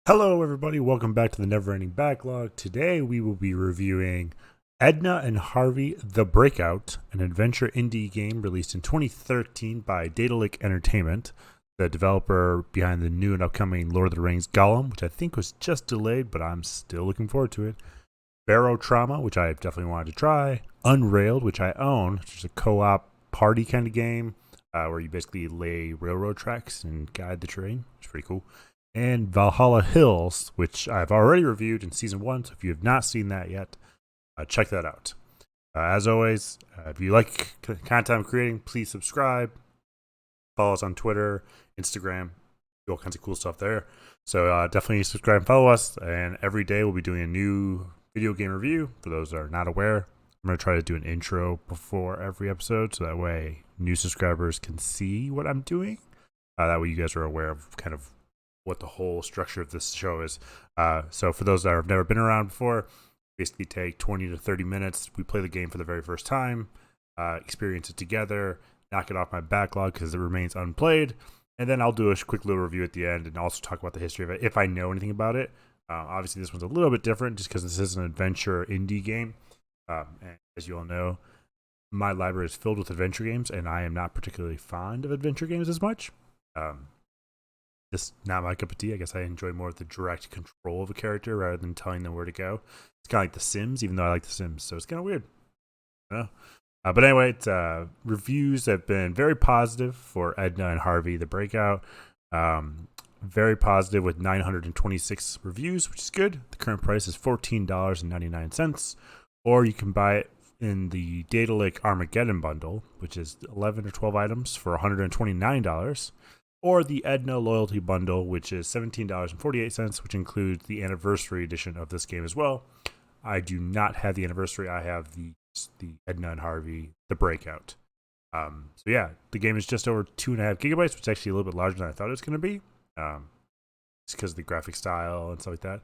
Hello, everybody. Welcome back to the Never Ending Backlog. Today, we will be reviewing Edna and Harvey: The Breakout, an adventure indie game released in 2013 by Daedalic Entertainment, the developer behind the new and upcoming Lord of the Rings Gollum, which I think was just delayed, but I'm still looking forward to it. Barrow Trauma, which I definitely wanted to try. Unrailed, which I own, which is a co-op party kind of game where you basically lay railroad tracks and guide the terrain. It's pretty cool. And Valhalla Hills, which I've already reviewed in Season 1, so if you have not seen that yet, check that out. As always, if you like content I'm creating, please subscribe. Follow us on Twitter, Instagram, do all kinds of cool stuff there. So definitely subscribe and follow us, and every day we'll be doing a new video game review. For those that are not aware, I'm going to try to do an intro before every episode, so that way new subscribers can see what I'm doing. That way you guys are aware of kind of what the whole structure of this show is. So for those that have never been around before, basically take 20 to 30 minutes. We play the game for the very first time, experience it together, knock it off my backlog because it remains unplayed, and then I'll do a quick little review at the end and also talk about the history of it if I know anything about it. Obviously, this one's a little bit different just because this is an adventure indie game. And as you all know, my library is filled with adventure games, and I am not particularly fond of adventure games as much. Just not my cup of tea. I guess I enjoy more of the direct control of a character rather than telling them where to go. It's kind of like The Sims, even though I like The Sims, so it's kind of weird. I don't know. But anyway, reviews have been very positive for Edna and Harvey: The Breakout. Very positive with 926 reviews, which is good. The current price is $14.99, or you can buy it in the Daedalic Armageddon bundle, which is 11 or 12 items for $129. Or the Edna Loyalty Bundle, which is $17.48, which includes the anniversary edition of this game as well. I do not have the anniversary. I have the Edna and Harvey: The Breakout. So yeah, the game is just over 2.5 gigabytes, which is actually a little bit larger than I thought it was going to be. Just because of the graphic style and stuff like that.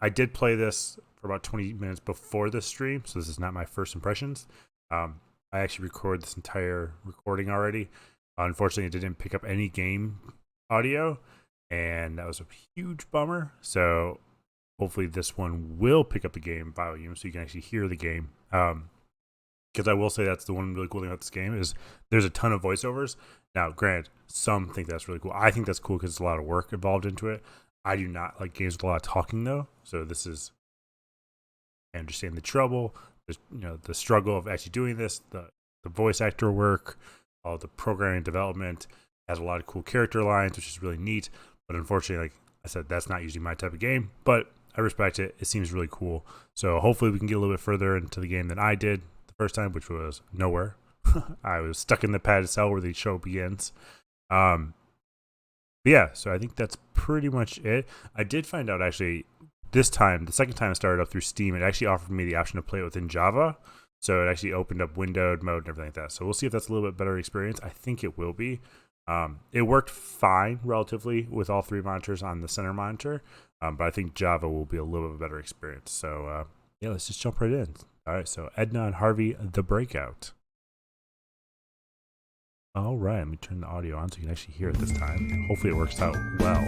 I did play this for about 20 minutes before this stream, so this is not my first impressions. I actually recorded this entire recording already. Unfortunately, it didn't pick up any game audio, and that was a huge bummer. So hopefully this one will pick up the game volume so you can actually hear the game. Because I will say that's the one really cool thing about this game is there's a ton of voiceovers. Now, granted, some think that's really cool. I think that's cool because there's a lot of work involved into it. I do not like games with a lot of talking, though. So this is, I understand the trouble, the struggle of actually doing this, the voice actor work, all the programming development, has a lot of cool character lines, which is really neat. But unfortunately, like I said, that's not usually my type of game. But I respect it. It seems really cool. So hopefully we can get a little bit further into the game than I did the first time, which was nowhere. I was stuck in the padded cell where the show begins. Yeah, so I think that's pretty much it. I did find out actually this time, the second time I started up through Steam, it actually offered me the option to play it within Java. So it actually opened up windowed mode and everything like that. So we'll see if that's a little bit better experience. I think it will be. It worked fine relatively with all three monitors on the center monitor. But I think Java will be a little bit better experience. So yeah, let's just jump right in. All right, so Edna and Harvey: The Breakout. All right, let me turn the audio on so you can actually hear it this time. Hopefully it works out well.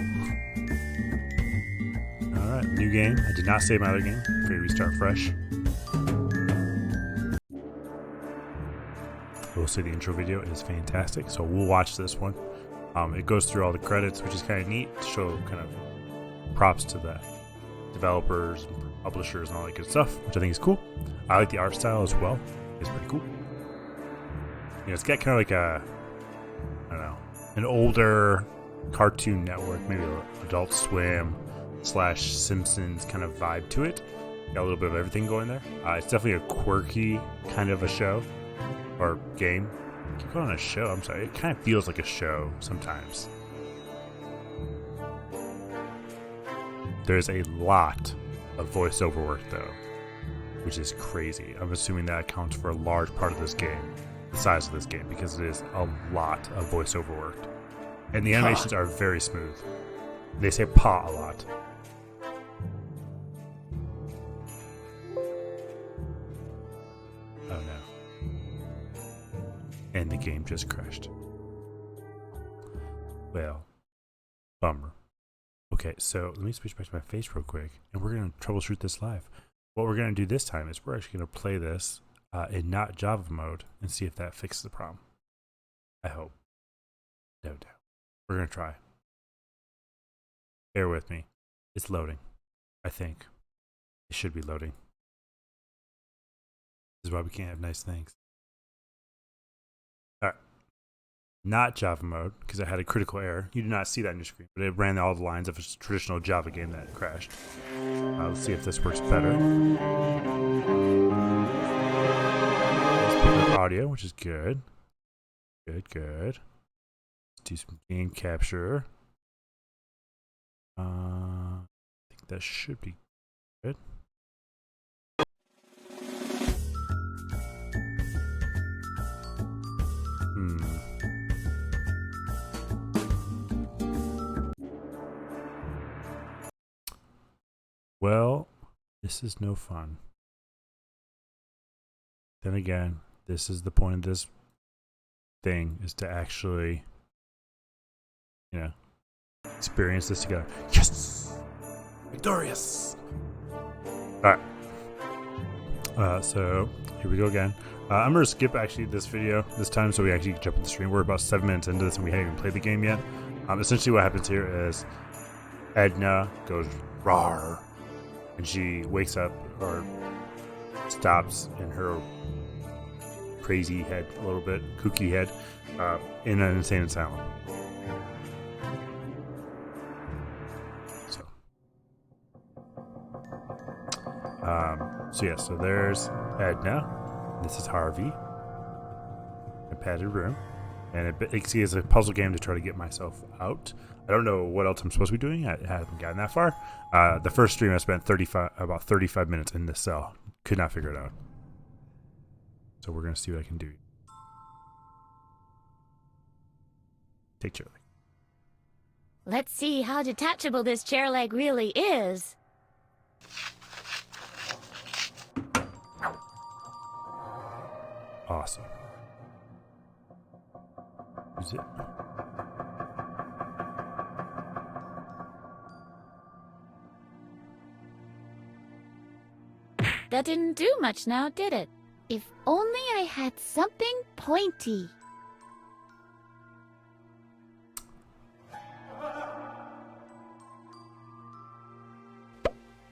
All right, new game. I did not save my other game. Figured we start fresh. I will say the intro video is fantastic, so we'll watch this one. It goes through all the credits, which is kind of neat to show kind of props to the developers, publishers, and all that good stuff, which I think is cool. I like the art style as well. It's pretty cool. It's got kind of like an older Cartoon Network, maybe Adult Swim / Simpsons kind of vibe to it. Got a little bit of everything going there. It's definitely a quirky kind of a show. Or game. I keep calling it a show. I'm sorry. It kind of feels like a show sometimes. There's a lot of voiceover work, though, which is crazy. I'm assuming that accounts for a large part of this game, the size of this game, because it is a lot of voiceover work. And the animations are very smooth. They say "pa" a lot. Oh no. And the game just crashed. Well, bummer. Okay, so let me switch back to my face real quick, and we're going to troubleshoot this live. What we're going to do this time is we're actually going to play this in not Java mode and see if that fixes the problem. I hope. No doubt. We're going to try. Bear with me. It's loading. I think. It should be loading. This is why we can't have nice things. Alright. Not Java mode, because I had a critical error. You do not see that on your screen, but it ran all the lines of a traditional Java game that crashed. Let's see if this works better. Let's pick up audio, which is good. Good. Let's do some game capture. I think that should be good. Well, this is no fun. Then again, this is the point of this thing, is to actually, experience this together. Yes! Victorious! Alright. So, here we go again. I'm going to skip actually this video this time so we actually can jump in the stream. We're about 7 minutes into this and we haven't even played the game yet. Essentially what happens here is Edna goes rawr, and she wakes up or stops in her crazy head, a little bit kooky head, in an insane asylum. So there's Edna. This is Harvey. A padded room. And it is a puzzle game to try to get myself out. I don't know what else I'm supposed to be doing. I haven't gotten that far. The first stream I spent about 35 minutes in this cell. Could not figure it out. So we're going to see what I can do. Take chair leg. Let's see how detachable this chair leg really is. Awesome. Use it. That didn't do much now, did it? If only I had something pointy.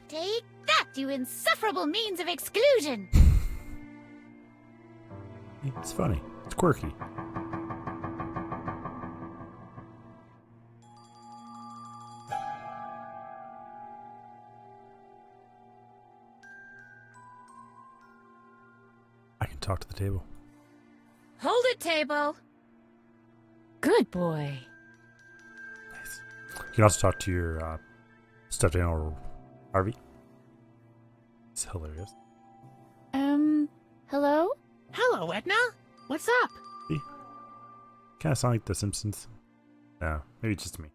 Take that, you insufferable means of exclusion! It's funny. It's quirky. I can talk to the table. Hold it, table. Good boy. Nice. You can also talk to your stuffed animal, Harvey. It's hilarious. Hello? Hello, Edna. What's up? See? Kind of sound like The Simpsons. No, maybe just me.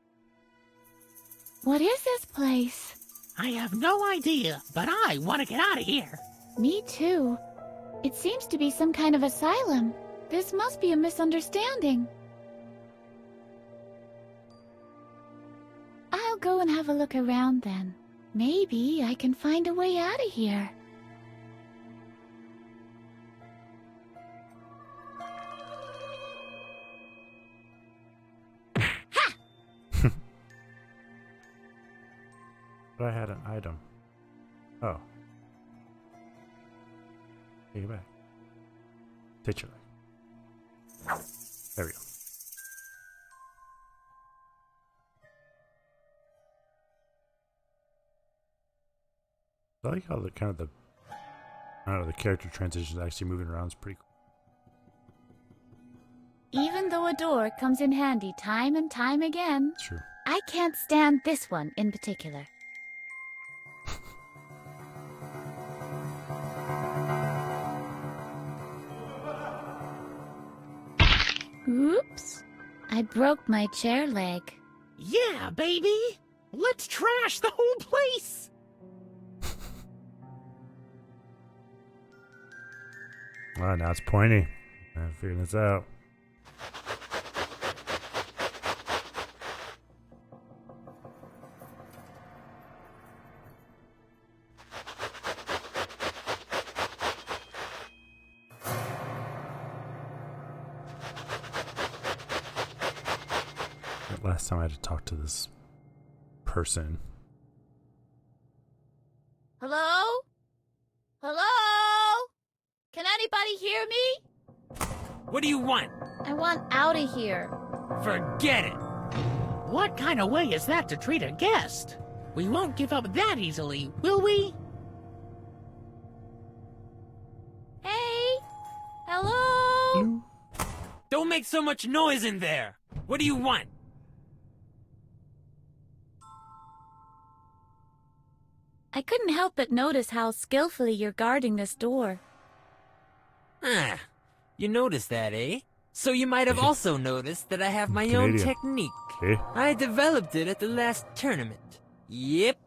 What is this place? I have no idea, but I want to get out of here. Me too. It seems to be some kind of asylum. This must be a misunderstanding. I'll go and have a look around then. Maybe I can find a way out of here. But I had an item. Oh. Take it back. Take your leg. There we go. I like how the the character transitions actually moving around is pretty cool. Even though a door comes in handy time and time again, True. I can't stand this one in particular. Oops. I broke my chair leg. Yeah, baby. Let's trash the whole place. Ah, now it's pointy. I'm figuring this out. Last time I had to talk to this person. Hello? Hello? Can anybody hear me? What do you want? I want out of here. Forget it. What kind of way is that to treat a guest? We won't give up that easily, will we? Hey? Hello? Don't make so much noise in there. What do you want? I couldn't help but notice how skillfully you're guarding this door. Ah, you noticed that, eh? So you might have also noticed that I have my own Canadian. technique. Okay. I developed it at the last tournament. Yep.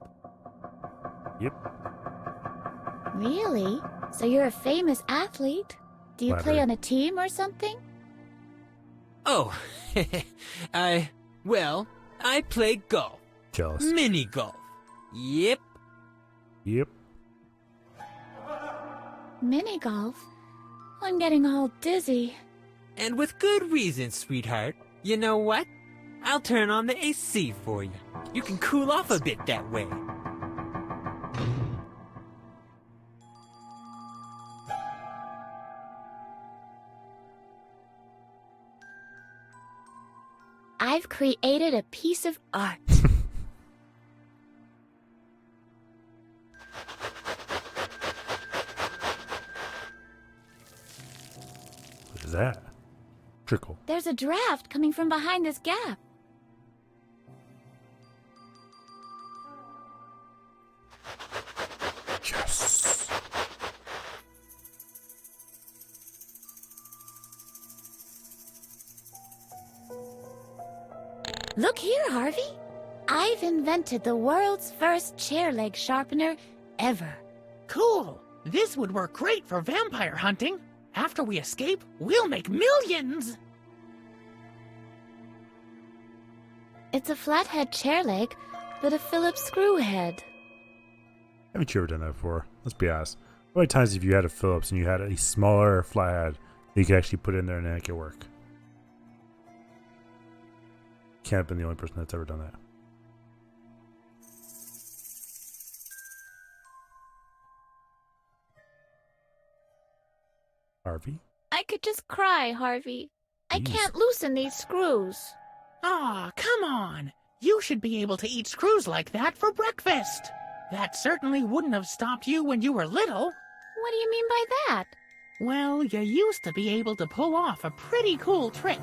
Really? So you're a famous athlete? Do you play Flattery. on a team or something? Oh, I play golf. Jealous. Mini golf. Yep. Yep. Mini golf? I'm getting all dizzy. And with good reason, sweetheart. You know what? I'll turn on the AC for you. You can cool off a bit that way. I've created a piece of art. What is that? Trickle. There's a draft coming from behind this gap. Yes. Look here, Harvey. I've invented the world's first chair leg sharpener ever. Cool. This would work great for vampire hunting. After we escape, we'll make millions. It's a flathead chair leg, but a Phillips screw head. Haven't you ever done that before? Let's be honest. How many times have you had a Phillips and you had a smaller flathead that you could actually put in there and make it work? Can't have been the only person that's ever done that. Harvey? I could just cry, Harvey. I Jeez. can't loosen these screws. Aw, come on. You should be able to eat screws like that for breakfast. That certainly wouldn't have stopped you when you were little. What do you mean by that? Well, you used to be able to pull off a pretty cool trick.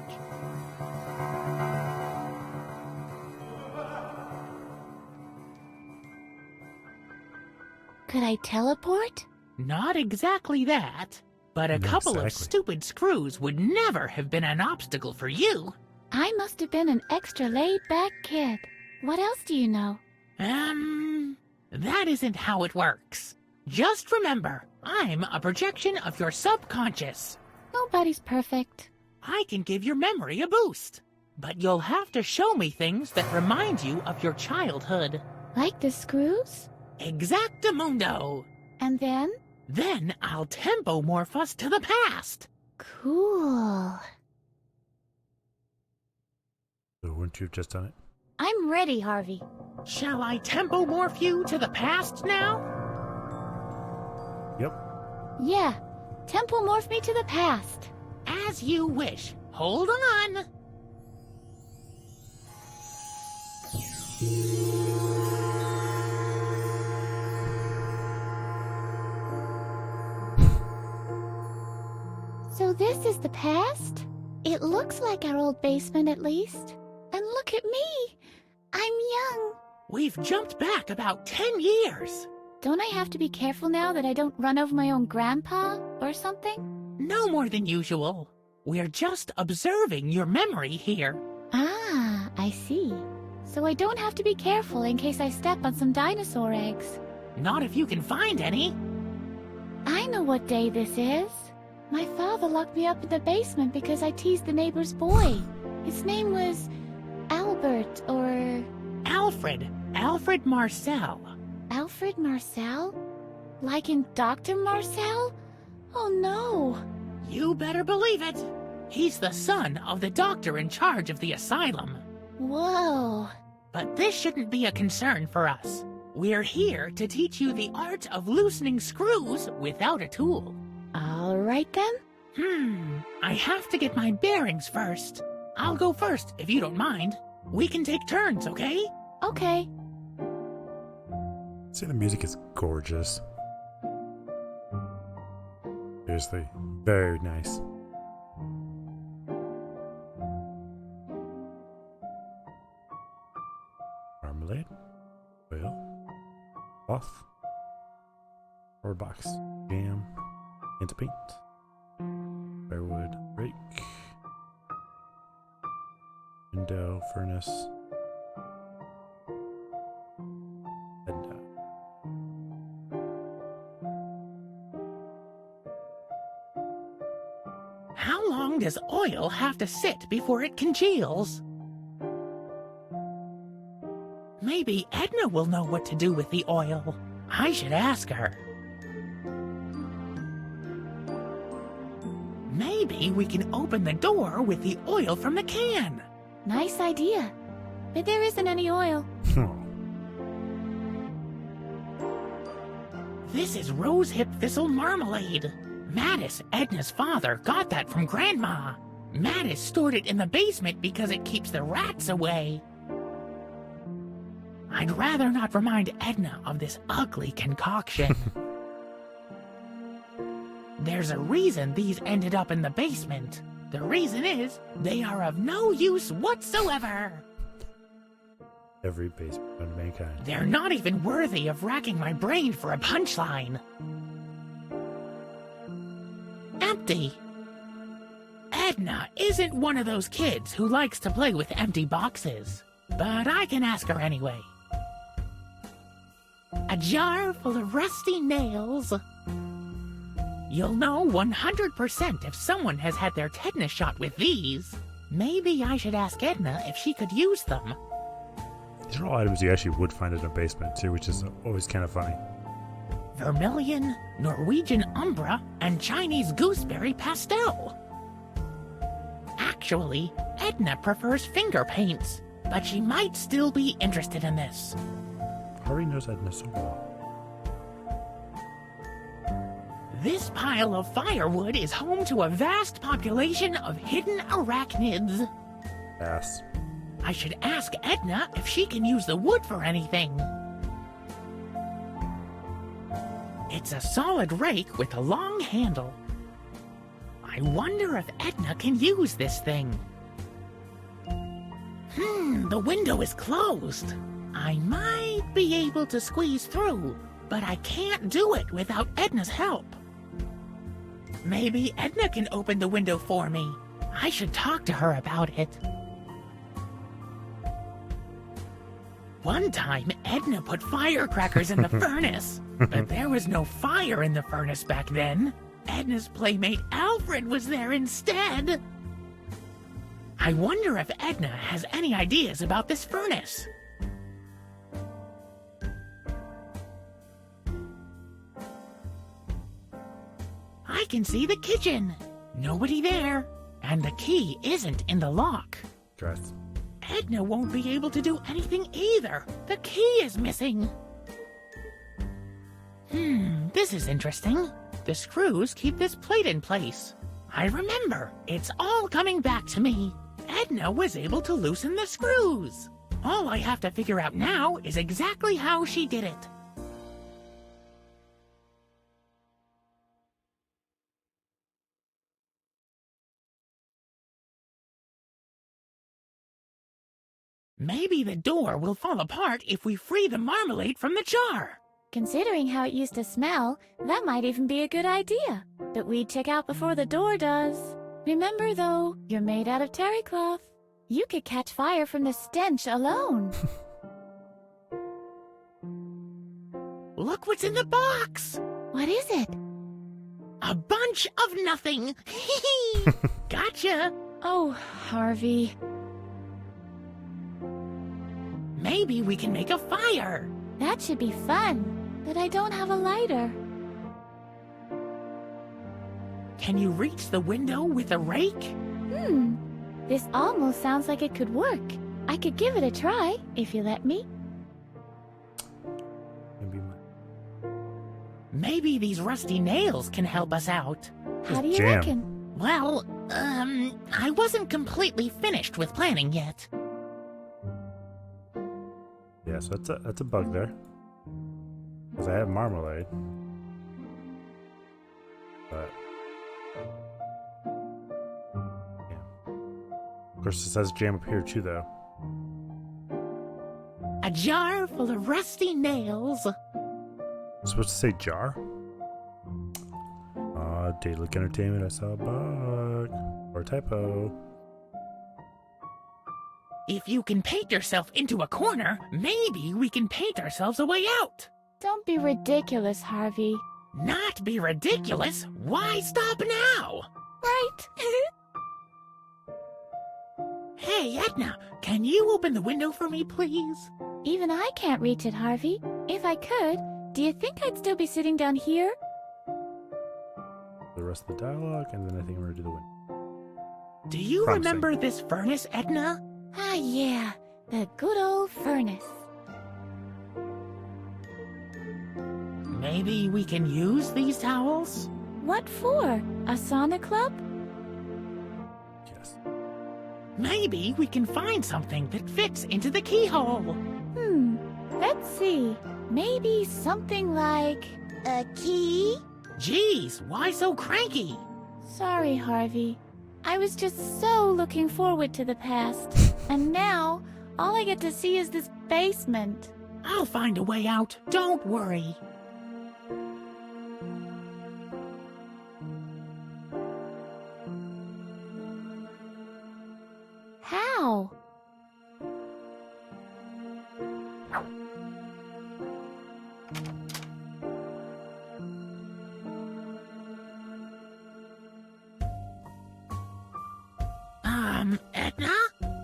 Could I teleport? Not exactly that, but a Not couple of exactly. stupid screws would never have been an obstacle for you. I must have been an extra laid-back kid. What else do you know? That isn't how it works. Just remember, I'm a projection of your subconscious. Nobody's perfect. I can give your memory a boost, but you'll have to show me things that remind you of your childhood. Like the screws? Exactamundo. And then? Then I'll tempo-morph us to the past. Cool. So wouldn't you have just done it? I'm ready, Harvey. Shall I tempo-morph you to the past now? Yep. Yeah. Temple morph me to the past. As you wish. Hold on. So this is the past? It looks like our old basement at least. And look at me. I'm young. We've jumped back about 10 years. Don't I have to be careful now that I don't run over my own grandpa or something? No more than usual. We're just observing your memory here. Ah, I see. So I don't have to be careful in case I step on some dinosaur eggs. Not if you can find any. I know what day this is. My father locked me up in the basement because I teased the neighbor's boy. His name was Albert or Alfred Marcel. Alfred Marcel? Like in Dr. Marcel? Oh no. You better believe it. He's the son of the doctor in charge of the asylum. Whoa. But this shouldn't be a concern for us. We're here to teach you the art of loosening screws without a tool. All right then. I have to get my bearings first. I'll go first, if you don't mind. We can take turns, okay? Okay. See, the music is gorgeous. Seriously, very nice. Marmalade, oil, cloth, or box, jam, and paint, firewood, rake, window, furnace, and How long does oil have to sit before it congeals? Maybe Edna will know what to do with the oil. I should ask her. Maybe we can open the door with the oil from the can. Nice idea. But there isn't any oil. This is rosehip thistle marmalade. Mattis, Edna's father, got that from Grandma. Mattis stored it in the basement because it keeps the rats away. I'd rather not remind Edna of this ugly concoction. There's a reason these ended up in the basement. The reason is they are of no use whatsoever. every basement of mankind. They're not even worthy of racking my brain for a punchline. Empty. Edna isn't one of those kids who likes to play with empty boxes, but I can ask her anyway. A jar full of rusty nails. You'll know 100% if someone has had their tetanus shot with these. Maybe I should ask Edna if she could use them. These are all items you actually would find in a basement too, which is always kind of funny. Vermilion, Norwegian Umbra, and Chinese Gooseberry Pastel. Actually, Edna prefers finger paints, but she might still be interested in this. Harvey knows Edna so well. This pile of firewood is home to a vast population of hidden arachnids. Ass. I should ask Edna if she can use the wood for anything. It's a solid rake with a long handle. I wonder if Edna can use this thing. The window is closed. I might be able to squeeze through, but I can't do it without Edna's help. Maybe Edna can open the window for me. I should talk to her about it. One time, Edna put firecrackers in the furnace, but there was no fire in the furnace back then. Edna's playmate Alfred was there instead. I wonder if Edna has any ideas about this furnace. I can see the kitchen. Nobody there. And the key isn't in the lock. Dress. Edna won't be able to do anything either. The key is missing. This is interesting. The screws keep this plate in place. I remember. It's all coming back to me. Edna was able to loosen the screws. All I have to figure out now is exactly how she did it. Maybe the door will fall apart if we free the marmalade from the jar. Considering how it used to smell, that might even be a good idea. But we'd check out before the door does. Remember, though, you're made out of terry cloth. You could catch fire from the stench alone. Look what's in the box! What is it? A bunch of nothing! Gotcha! Oh, Harvey. Maybe we can make a fire. That should be fun, but I don't have a lighter. Can you reach the window with a rake? This almost sounds like it could work. I could give it a try, if you let me. Maybe these rusty nails can help us out. How do you Jam. reckon? Well, I wasn't completely finished with planning yet. Yeah, so that's a bug there. Because I have marmalade. But yeah. Of course it says jam up here too though. A jar full of rusty nails. It's supposed to say jar? Daedalic Entertainment, I saw a bug. Or a typo. If you can paint yourself into a corner, maybe we can paint ourselves a way out. Don't be ridiculous, Harvey. Not be ridiculous. Why stop now? Right? Hey, Edna, can you open the window for me, please? Even I can't reach it, Harvey. If I could, do you think I'd still be sitting down here? The rest of the dialogue, and then I think I'm gonna do the win. Do you Promising. remember this furnace, Edna? Ah, yeah. The good old furnace. Maybe we can use these towels? What for? A sauna club? Yes. Maybe we can find something that fits into the keyhole. Let's see. Maybe something like a key? Geez, why so cranky? Sorry, Harvey. I was just so looking forward to the past. And now, all I get to see is this basement. I'll find a way out, don't worry. How? Edna?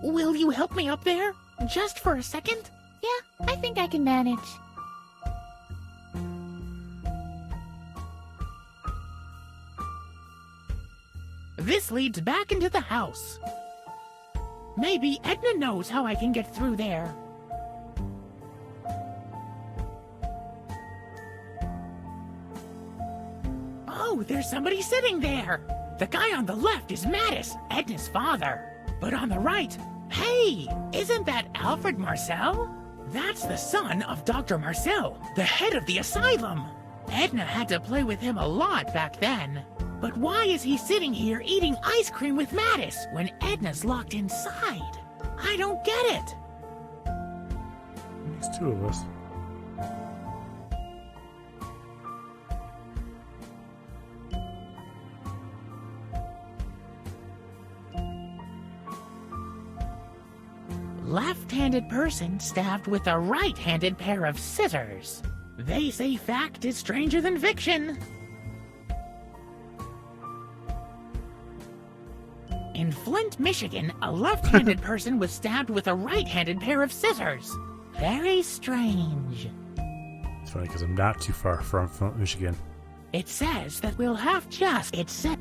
Will you help me up there? Just for a second? Yeah, I think I can manage. This leads back into the house. Maybe Edna knows how I can get through there. Oh, there's somebody sitting there. The guy on the left is Mattis, Edna's father. But on the right, hey, isn't that Alfred Marcel? That's the son of Dr. Marcel, the head of the asylum. Edna had to play with him a lot back then. But why is he sitting here eating ice cream with Mattis when Edna's locked inside? I don't get it. There's two of us. Left-handed person stabbed with a right-handed pair of scissors. They say fact is stranger than fiction. In Flint, Michigan, a left-handed person was stabbed with a right-handed pair of scissors. Very strange. It's funny because I'm not too far from Flint, Michigan. It says that we'll have just... It said...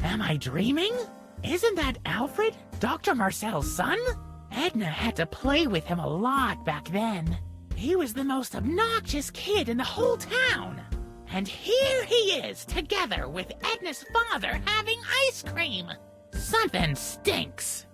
Am I dreaming? Isn't that Alfred, Dr. Marcel's son? Edna had to play with him a lot back then. He was the most obnoxious kid in the whole town. And here he is, together with Edna's father having ice cream. Something stinks.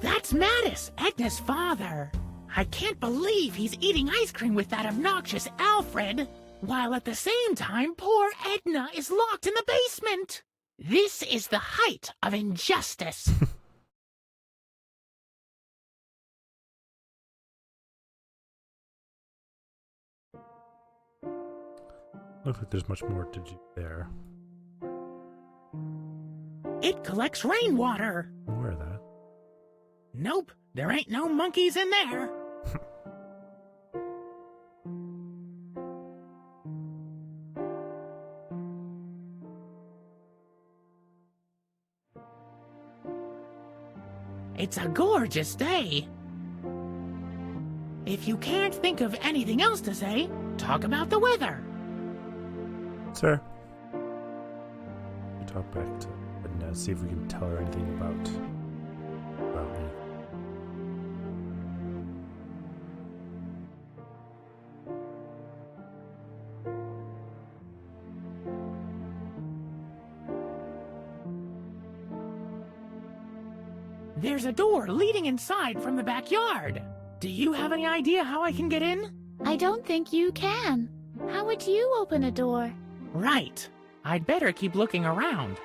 That's Mattis, Edna's father. I can't believe he's eating ice cream with that obnoxious Alfred, while at the same time poor Edna is locked in the basement. This is the height of injustice. Looks like there's much more to do there. It collects rainwater. I'm aware of that. Nope, there ain't no monkeys in there. It's a gorgeous day. If you can't think of anything else to say, talk about the weather. Sir. We talk back to Edna, see if we can tell her anything about me. There's a door leading inside from the backyard. Do you have any idea how I can get in? I don't think you can. How would you open a door? Right. I'd better keep looking around.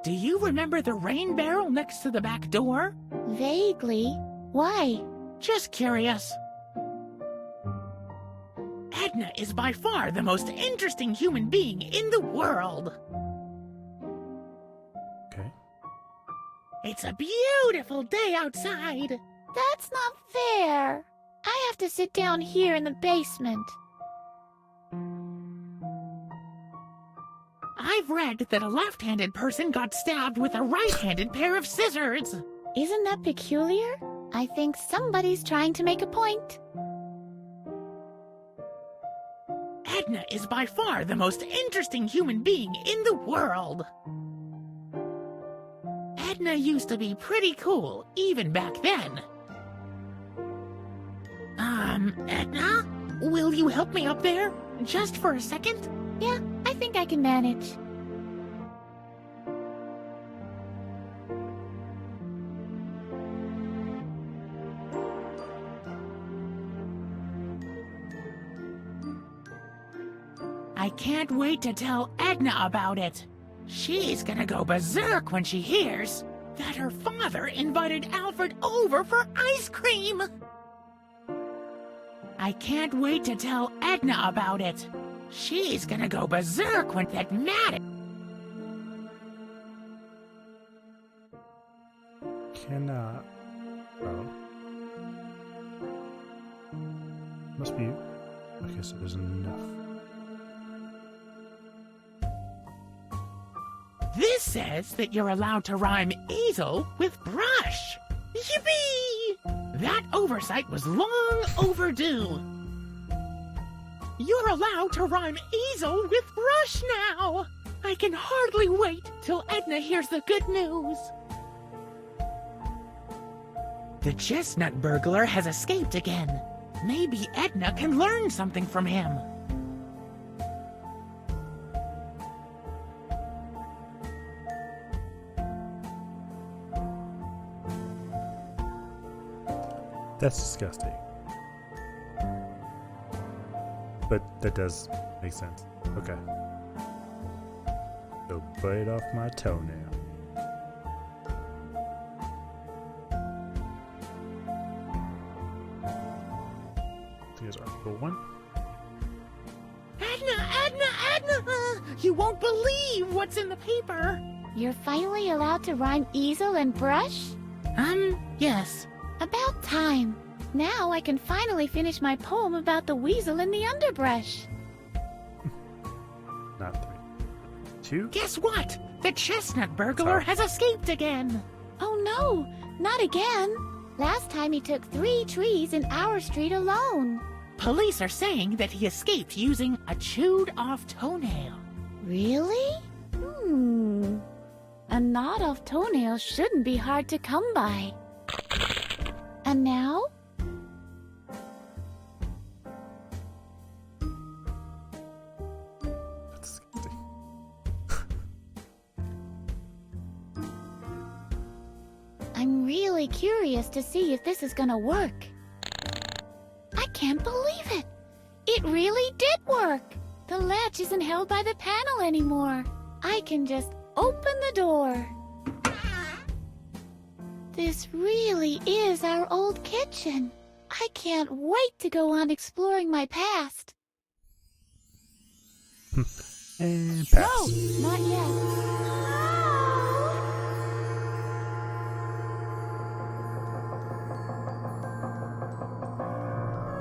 Do you remember the rain barrel next to the back door? Vaguely. Why? Just curious. Edna is by far the most interesting human being in the world. Okay. It's a beautiful day outside. That's not fair. I have to sit down here in the basement. I've read that a left-handed person got stabbed with a right-handed pair of scissors. Isn't that peculiar? I think somebody's trying to make a point. Edna is by far the most interesting human being in the world. Edna used to be pretty cool, even back then. Edna? Will you help me up there? Just for a second? Yeah, I think I can manage. I can't wait to tell Edna about it. She's gonna go berserk when she hears that her father invited Alfred over for ice cream. I can't wait to tell Edna about it. She's gonna go berserk when that matters. Cannot. Oh. Must be. Okay, so there's enough. This says that you're allowed to rhyme easel with brush. Yippee! That oversight was long overdue. You're allowed to rhyme easel with brush now. I can hardly wait till Edna hears the good news. The chestnut burglar has escaped again. Maybe Edna can learn something from him. That's disgusting. But that does make sense. Okay. So bite off my toenail. Here's Article 1. Edna! You won't believe what's in the paper. You're finally allowed to rhyme easel and brush? Yes. About time. Now I can finally finish my poem about the weasel in the underbrush. Not 3. 2. Guess what? The chestnut burglar has escaped again. Oh no, not again. Last time he took 3 trees in our street alone. Police are saying that he escaped using a chewed-off toenail. Really? A gnawed-off toenail shouldn't be hard to come by. And now? That's disgusting. I'm really curious to see if this is gonna work. I can't believe it! It really did work! The latch isn't held by the panel anymore. I can just open the door. This really is our old kitchen. I can't wait to go on exploring my past. And pass. No, not yet.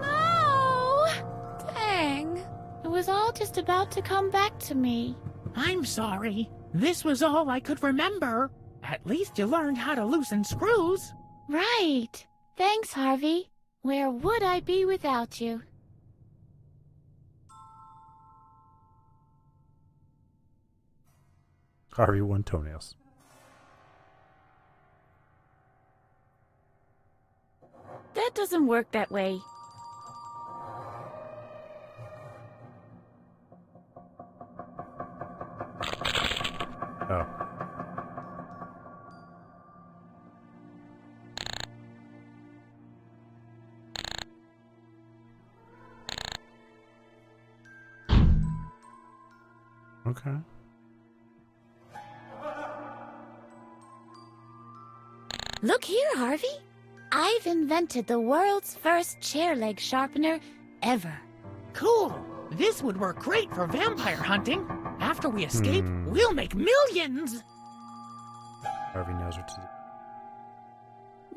No! Dang. It was all just about to come back to me. I'm sorry. This was all I could remember. At least you learned how to loosen screws. Right. Thanks, Harvey. Where would I be without you? Harvey won toenails. That doesn't work that way. Oh. Okay. Look here, Harvey. I've invented the world's first chair leg sharpener ever. Cool. This would work great for vampire hunting. After we escape, we'll make millions. Harvey knows what to do.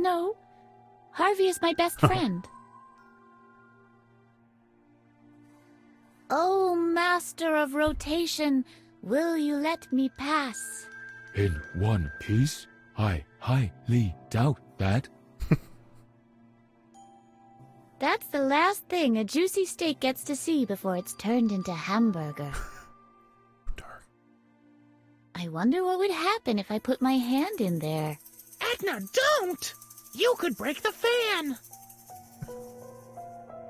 No, Harvey is my best friend. Oh, master of rotation, will you let me pass? In one piece? I highly doubt that. That's the last thing a juicy steak gets to see before it's turned into hamburger. Dark. I wonder what would happen if I put my hand in there. Edna, don't! You could break the fan.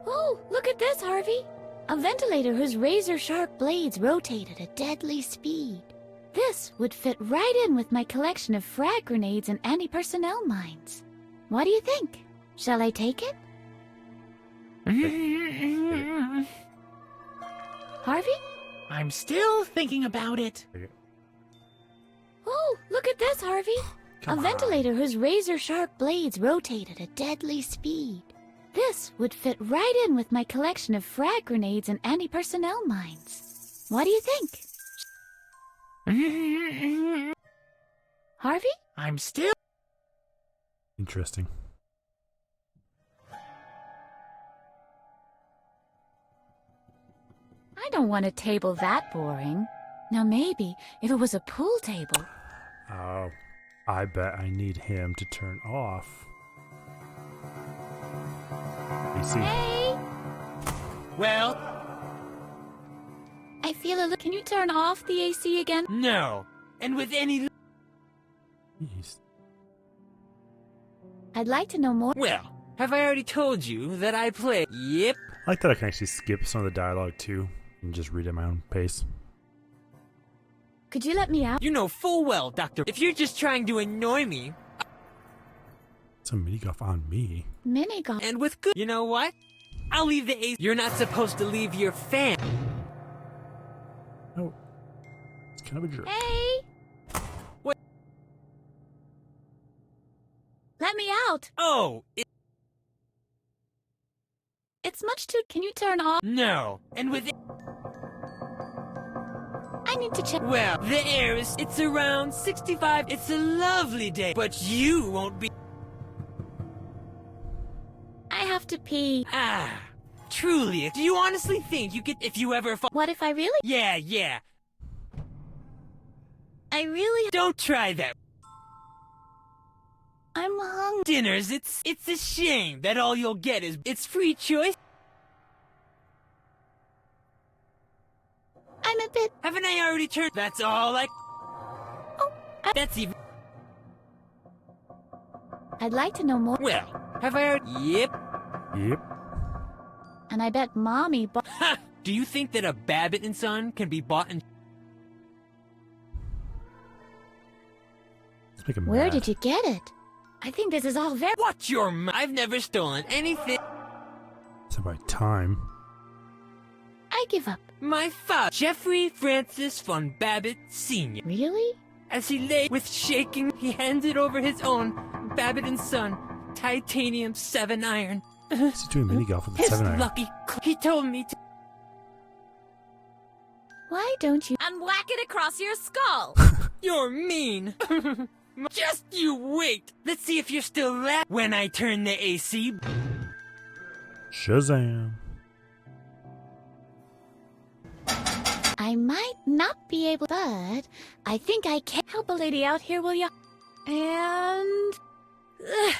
Oh, look at this, Harvey. A ventilator whose razor-sharp blades rotate at a deadly speed. This would fit right in with my collection of frag grenades and anti-personnel mines. What do you think? Shall I take it? Harvey? I'm still thinking about it. Oh, look at this, Harvey. Come A on. ventilator whose razor-sharp blades rotate at a deadly speed. This would fit right in with my collection of frag grenades and anti-personnel mines. What do you think? Harvey? I'm still... Interesting. I don't want a table that boring. Now maybe if it was a pool table. Oh, I bet I need him to turn off. AC. Hey! Well, I feel a little... Can you turn off the AC again? no. And with any... Jeez. I'd like to know more. Well, have I already told you that I play? Yep. I like that I can actually skip some of the dialogue too and just read at my own pace. Could you let me out? You know full well, Doctor, if you're just trying to annoy me, It's a mini golf on me. Mini golf. and with good... You know what? I'll leave the AC. You're not supposed to leave your fan. Oh, it's kind of a jerk. Hey! What? Let me out! Oh, It's much too... Can you turn off? no. And with... I need to check... Well, the air is... It's around 65. It's a lovely day. But you won't be... I have to pee. Ah. Truly, do you honestly think you could... If you ever... What if I really... Yeah. I really... Don't try that. I'm hungry. Dinners, it's a shame that all you'll get is... It's free choice. I'm a bit... Haven't I already turned... That's all I... Oh, That's even... I'd like to know more. Well, have I already... Yep. Yep. And I bet Mommy bought... Ha! Do you think that a Babbitt and Son can be bought in... Let's make him Where mad. did you get it? I think this is all very... Watch your mouth. I've never stolen anything. It's about time. I give up. My father, Jeffrey Francis von Babbitt Sr. Really? As he lay with shaking, he handed over his own Babbitt and Son titanium 7 iron. What's he doing mini golf with the His 7 iron? lucky... He told me to... Why don't you... And whack it across your skull. You're mean. Just you wait. Let's see if you're still left when I turn the AC. Shazam. I might not be able... But I think I can... Help a lady out here, will ya? And... Ugh.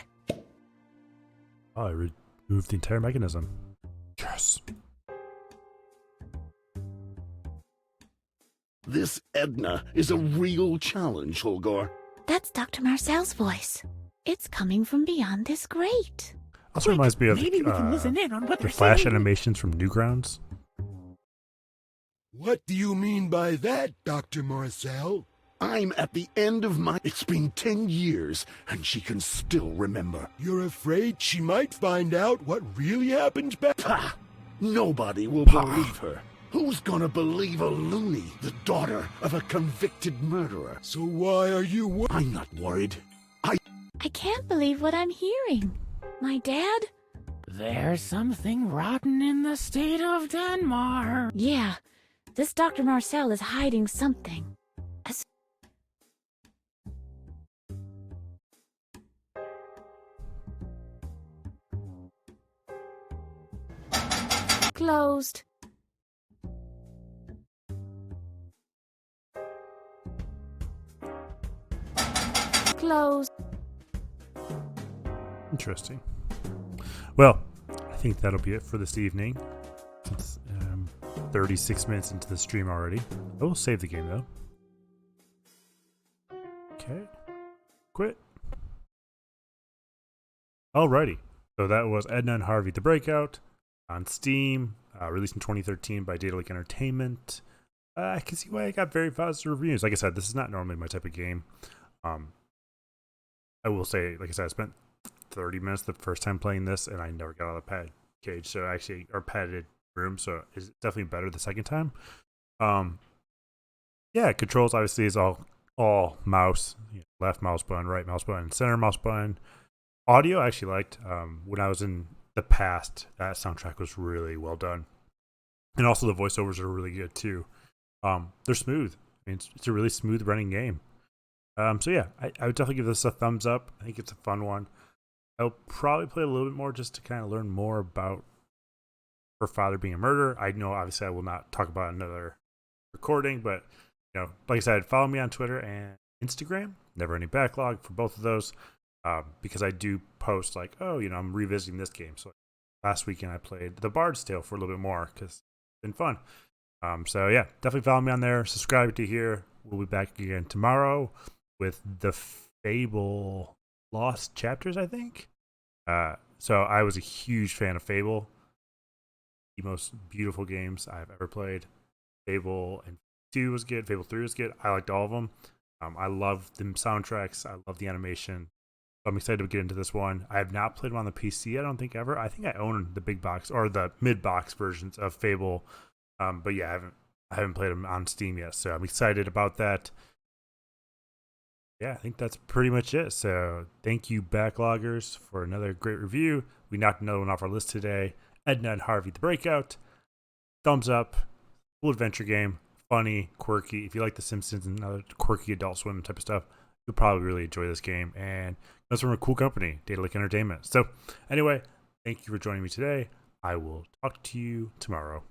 Oh, I removed the entire mechanism. Yes. This Edna is a real challenge, Holgar. That's Dr. Marcel's voice. It's coming from beyond this grate. Also reminds me of Maybe we can listen in on what the they're flash saying. animations from Newgrounds. What do you mean by that, Dr. Marcel? I'm at the end of my... It's been 10 years, and she can still remember. You're afraid she might find out what really happened back... Pah! Nobody will believe her. Who's gonna believe a loony, the daughter of a convicted murderer? So why are you I'm not worried. I can't believe what I'm hearing. My dad? There's something rotten in the state of Denmark. Yeah, this Dr. Marcel is hiding something. Closed. Closed. Interesting. Well, I think that'll be it for this evening. It's 36 minutes into the stream already. I will save the game though. Okay. Quit. Alrighty. So that was Edna and Harvey the Breakout on Steam, released in 2013 by Daedalic Entertainment. I can see why it got very positive reviews. Like I said, this is not normally my type of game. I will say, like I said, I spent 30 minutes the first time playing this, and I never got out of the pad cage. So actually, or padded room. So it's definitely better the second time. Yeah, controls obviously is all mouse, left mouse button, right mouse button, center mouse button. Audio I actually liked. When I was in the past, that soundtrack was really well done, and also the voiceovers are really good too. They're smooth. I mean, it's a really smooth running game. So yeah, I would definitely give this a thumbs up. I think it's a fun one. I'll probably play a little bit more just to kind of learn more about her father being a murderer. I know obviously I will not talk about another recording, but like I said, follow me on Twitter and Instagram, Never Ending Backlog for both of those, because I do post like, I'm revisiting this game. So last weekend I played The Bard's Tale for a little bit more because it's been fun. So yeah, definitely follow me on there. Subscribe to here. We'll be back again tomorrow with the Fable Lost Chapters, I think. So I was a huge fan of Fable. The most beautiful games I've ever played. Fable and 2 was good. Fable 3 was good. I liked all of them. I love the soundtracks. I love the animation. So I'm excited to get into this one. I have not played them on the PC, I don't think ever. I think I own the big box or the mid box versions of Fable. But yeah, I haven't played them on Steam yet. So I'm excited about that. Yeah, I think that's pretty much it. So thank you, Backloggers, for another great review. We knocked another one off our list today. Edna and Harvey the Breakout. Thumbs up. Cool adventure game. Funny, quirky. If you like The Simpsons and other quirky Adult Swim type of stuff, you'll probably really enjoy this game. And that's from a cool company, Daedalic Entertainment. So anyway, thank you for joining me today. I will talk to you tomorrow.